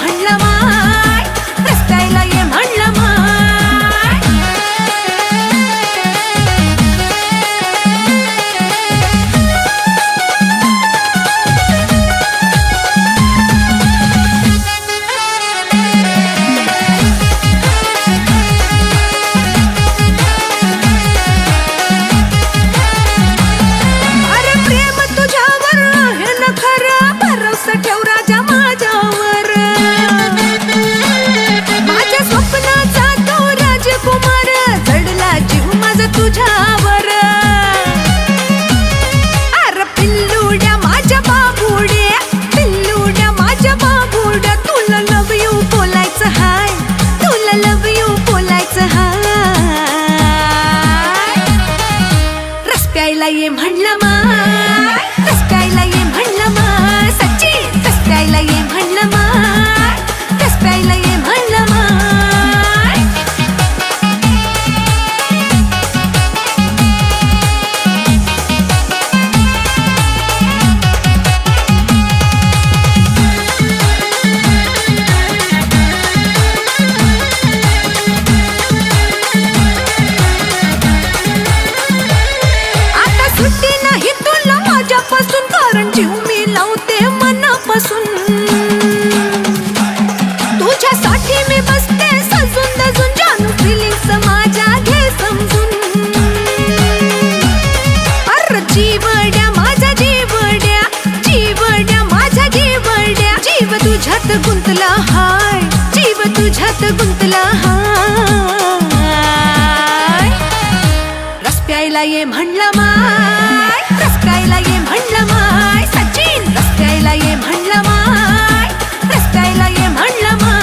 म्हणलं माय, रस्त्याला ये म्हणलं माय. अरे प्रेम तुझ्यावर आहे ना खरं, भरोसा ठेव राजा माझ्यावर. माझ्या स्वप्नाचा तो राजकुमार, चढला जीव माझा तुझ्यावर. अरे पिल्लुड्या माझ्या बाबुड्या, पिल्लुड्या माझ्या बाबुड्या, तुला लव यू बोलायचं हाय, तुला लव यू बोलायचं हाय. रस्त्याला ये म्हणलं माय, रस्त्याला ये म्हणलं माय, सचिन रस्त्याला ये म्हणलं माय, रस्त्याला ये म्हणलं माय. आता सुट्टी नाही तुला माझ्यापासून, कारण जीव मी लावते मनापासून. तुझ्यासाठी मी बसते सजून दजून, जानू फिलिंग्स माझ्या घे समजून. अरे जीवड्या माझा जीवड्या, जीवड्या माझा जीवड्या, जीव तुझ्यात गुंतला हाय, जीव तुझ्यात गुंतला हाय. रस्त्याला ये म्हणलं माय, रस्त्याला ये म्हणलं माय, सचिन रस्त्याला ये म्हणलं माय, रस्त्याला ये म्हणलं माय.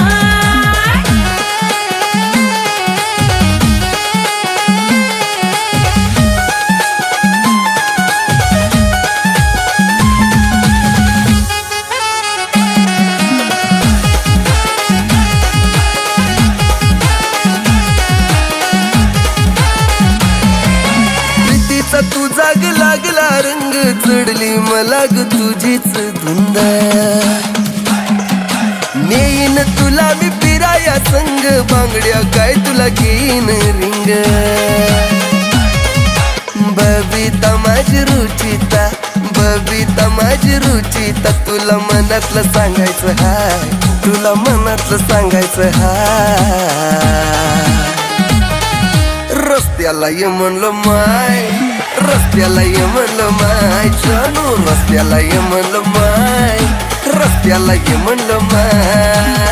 प्रीतीचा तू जाग लागला रंग, चढली मला ग तुझीच धुंद. नेईन तुला मी फिराया संग, बांगड्या काय तुला घेईन रिंग. बबिता माझी रुचिता, बबिता माझी रुचिता, तुला मनातलं सांगायचं हाय, तुला मनातलं सांगायचं हाय. रस्त्याला ये म्हणलं माय, रस्त्याला ये म्हणलं माय, जानू रस्त्याला ये म्हणलं माय, रस्त्याला ये म्हणलं माय.